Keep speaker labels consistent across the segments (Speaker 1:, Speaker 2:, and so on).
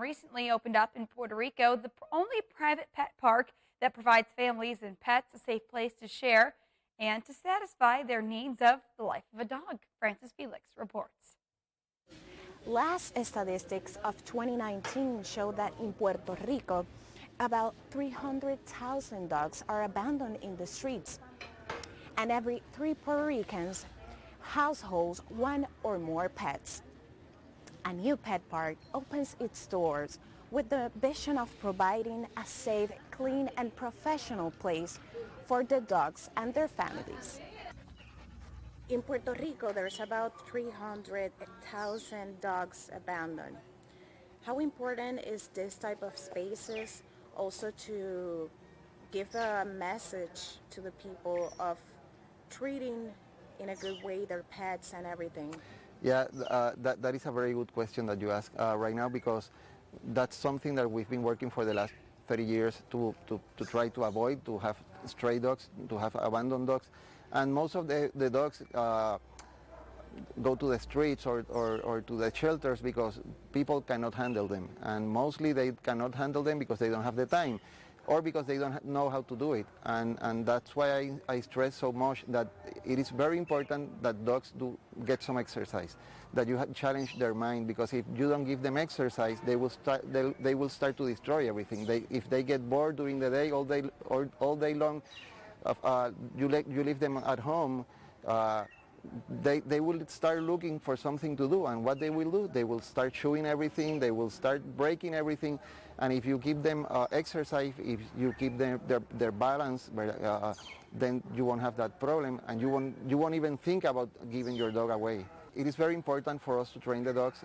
Speaker 1: Recently opened up in Puerto Rico, the only private pet park that provides families and pets a safe place to share and to satisfy their needs of the life of a dog. Francis Felix reports.
Speaker 2: Last statistics of 2019 show that in Puerto Rico, about 300,000 dogs are abandoned in the streets. And every 3 Puerto Ricans households 1 or more pets. A new pet park opens its doors with the vision of providing a safe, clean, and professional place for the dogs and their families. In Puerto Rico, there's about 300,000 dogs abandoned. How important is this type of spaces also to give a message to the people of treating in a good way their pets and everything?
Speaker 3: Yeah, that is a very good question that you ask right now, because that's something that we've been working for the last 30 years to try to avoid, to have stray dogs, to have abandoned dogs. And most of the dogs go to the streets or to the shelters because people cannot handle them. And mostly they cannot handle them because they don't have the time, or because they don't know how to do it. And that's why I stress so much that it is very important that dogs do get some exercise, that you challenge their mind, because if you don't give them exercise, they will start to destroy everything. If they get bored during the day, all day long, you leave them at home, they will start looking for something to do, and what they will do, they will start chewing everything, they will start breaking everything. And if you give them exercise, if you keep their balance, then you won't have that problem, and you won't even think about giving your dog away. It is very important for us to train the dogs.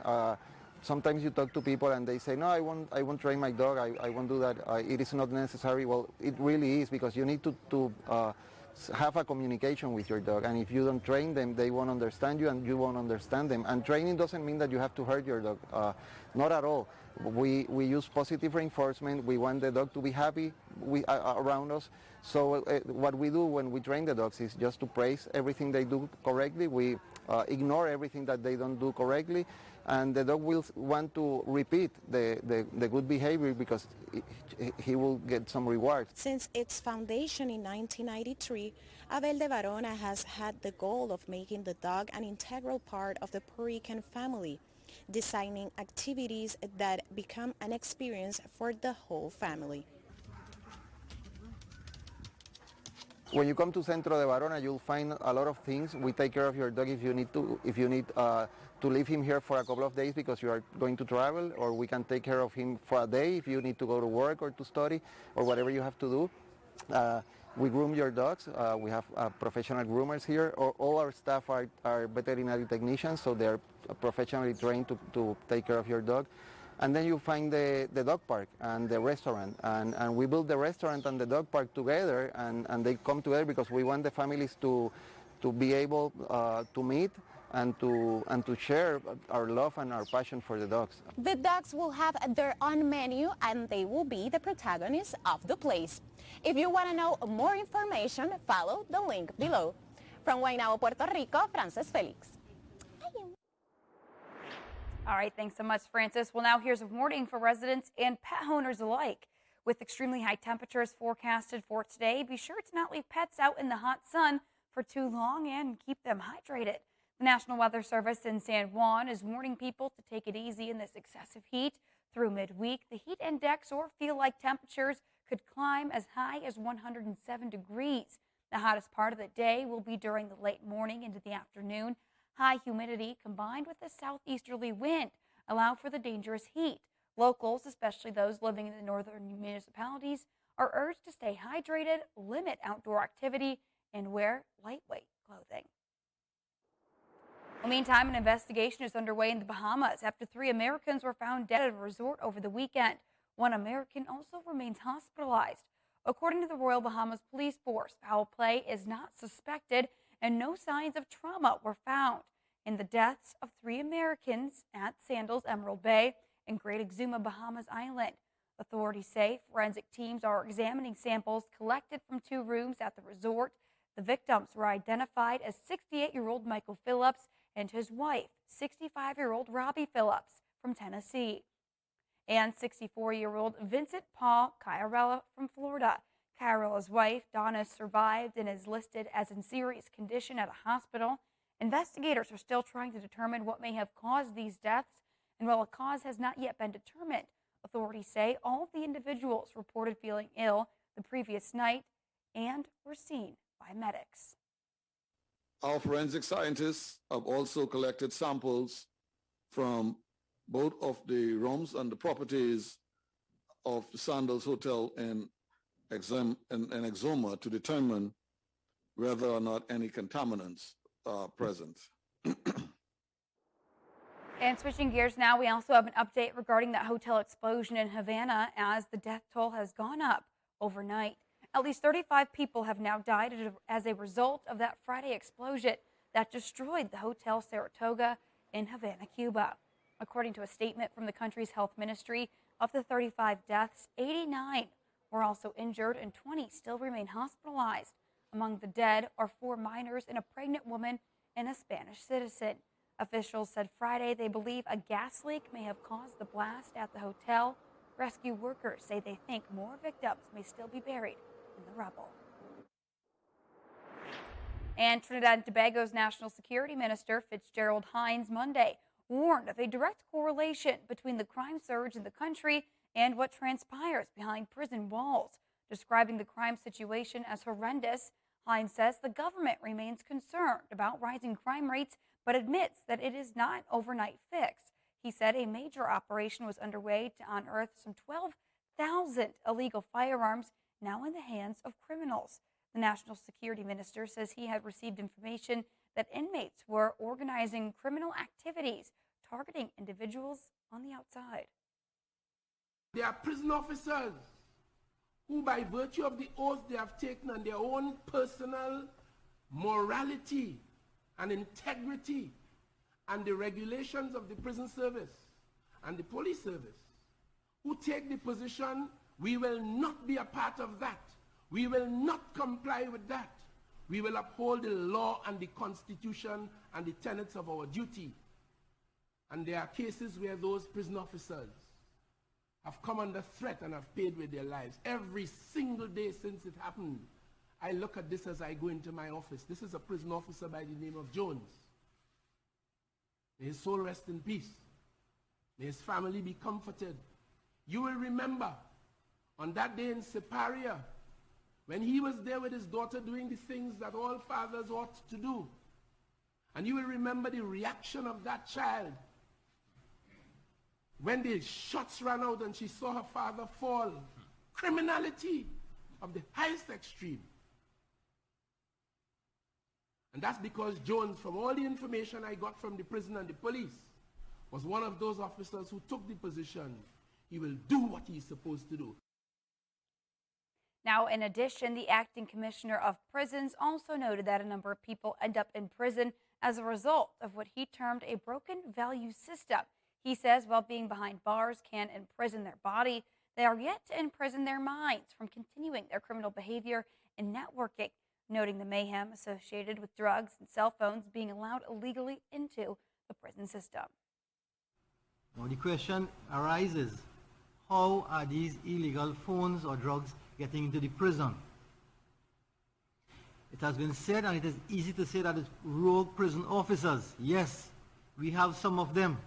Speaker 3: Sometimes you talk to people and they say, no, I won't train my dog, I won't do that, it is not necessary. Well, it really is, because you need to have a communication with your dog, and if you don't train them, they won't understand you and you won't understand them. And training doesn't mean that you have to hurt your dog, not at all. We use positive reinforcement. We want the dog to be happy around us. So what we do when we train the dogs is just to praise everything they do correctly. We ignore everything that they don't do correctly, and the dog will want to repeat the good behavior because he will get some reward.
Speaker 2: Since its foundation in 1993, Abel de Varona has had the goal of making the dog an integral part of the Puerto Rican family, designing activities that become an experience for the whole family.
Speaker 3: When you come to Centro de Varona, you'll find a lot of things. We take care of your dog if you need to leave him here for a couple of days because you are going to travel, or we can take care of him for a day if you need to go to work or to study or whatever you have to do. We groom your dogs. We have professional groomers here. All our staff are veterinary technicians, so they're professionally trained to take care of your dog. And then you find the dog park and the restaurant, and we build the restaurant and the dog park together, and they come together because we want the families to be able to meet and to share our love and our passion for the dogs.
Speaker 2: The dogs will have their own menu, and they will be the protagonists of the place. If you want to know more information, follow the link below. From Guaynabo, Puerto Rico, Francis Felix.
Speaker 1: All right, thanks so much, Francis. Well, now here's a warning for residents and pet owners alike. With extremely high temperatures forecasted for today, be sure to not leave pets out in the hot sun for too long and keep them hydrated. The National Weather Service in San Juan is warning people to take it easy in this excessive heat. Through midweek, the heat index or feel-like temperatures could climb as high as 107 degrees. The hottest part of the day will be during the late morning into the afternoon. High humidity combined with a southeasterly wind allow for the dangerous heat. Locals, especially those living in the northern municipalities, are urged to stay hydrated, limit outdoor activity, and wear lightweight clothing. Well, meantime, an investigation is underway in the Bahamas after 3 Americans were found dead at a resort over the weekend. 1 American also remains hospitalized. According to the Royal Bahamas Police Force, foul play is not suspected and no signs of trauma were found in the deaths of 3 Americans at Sandals Emerald Bay and Great Exuma, Bahamas Island. Authorities say forensic teams are examining samples collected from 2 rooms at the resort. The victims were identified as 68-year-old Michael Phillips and his wife, 65-year-old Robbie Phillips from Tennessee. and 64-year-old Vincent Paul Chiarella from Florida. Chiarella's wife, Donna, survived and is listed as in serious condition at a hospital. Investigators are still trying to determine what may have caused these deaths, and while a cause has not yet been determined, authorities say all of the individuals reported feeling ill the previous night and were seen by medics.
Speaker 4: Our forensic scientists have also collected samples from both of the rooms and the properties of the Sandals Hotel in Exuma to determine whether or not any contaminants are present.
Speaker 1: And switching gears now, we also have an update regarding that hotel explosion in Havana as the death toll has gone up overnight. At least 35 people have now died as a result of that Friday explosion that destroyed the Hotel Saratoga in Havana, Cuba. According to a statement from the country's health ministry, of the 35 deaths, 89 were also injured and 20 still remain hospitalized. Among the dead are 4 minors and a pregnant woman and a Spanish citizen. Officials said Friday they believe a gas leak may have caused the blast at the hotel. Rescue workers say they think more victims may still be buried in the rubble. And Trinidad and Tobago's National Security Minister, Fitzgerald Hines, Monday warned of a direct correlation between the crime surge in the country and what transpires behind prison walls. Describing the crime situation as horrendous, Hines says the government remains concerned about rising crime rates, but admits that it is not an overnight fix. He said a major operation was underway to unearth some 12,000 illegal firearms now in the hands of criminals. The National Security Minister says he had received information that inmates were organizing criminal activities targeting individuals on the outside.
Speaker 5: There are prison officers who, by virtue of the oath they have taken and their own personal morality and integrity and the regulations of the prison service and the police service, who take the position, we will not be a part of that. We will not comply with that. We will uphold the law and the Constitution and the tenets of our duty. And there are cases where those prison officers have come under threat and have paid with their lives. Every single day since it happened, I look at this as I go into my office. This is a prison officer by the name of Jones. May his soul rest in peace. May his family be comforted. You will remember on that day in Siparia, when he was there with his daughter doing the things that all fathers ought to do. And you will remember the reaction of that child when the shots ran out and she saw her father fall. Criminality of the highest extreme. And that's because Jones, from all the information I got from the prison and the police, was one of those officers who took the position. He will do what he's supposed to do.
Speaker 1: Now, in addition, the acting commissioner of prisons also noted that a number of people end up in prison as a result of what he termed a broken value system. He says while being behind bars can imprison their body, they are yet to imprison their minds from continuing their criminal behavior and networking, noting the mayhem associated with drugs and cell phones being allowed illegally into the prison system.
Speaker 6: Now the question arises, how are these illegal phones or drugs getting into the prison? It has been said, and it is easy to say, that it's rogue prison officers. Yes, we have some of them.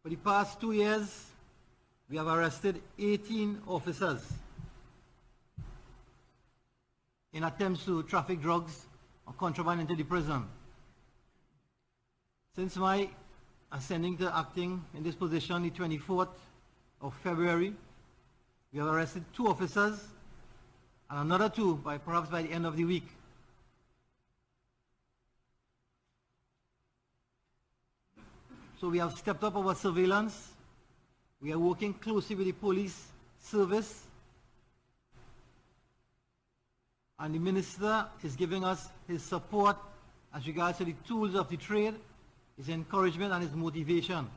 Speaker 6: For the past 2 years, we have arrested 18 officers in attempts to traffic drugs or contraband into the prison. Since my ascending to acting in this position, the 24th of February, we have arrested 2 officers and another 2 perhaps by the end of the week. So we have stepped up our surveillance. We are working closely with the police service. And the minister is giving us his support as regards to the tools of the trade, his encouragement and his motivation.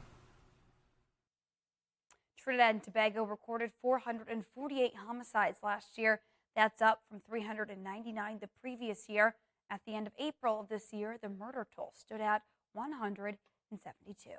Speaker 1: Trinidad and Tobago recorded 448 homicides last year. That's up from 399 the previous year. At the end of April of this year, the murder toll stood at 172.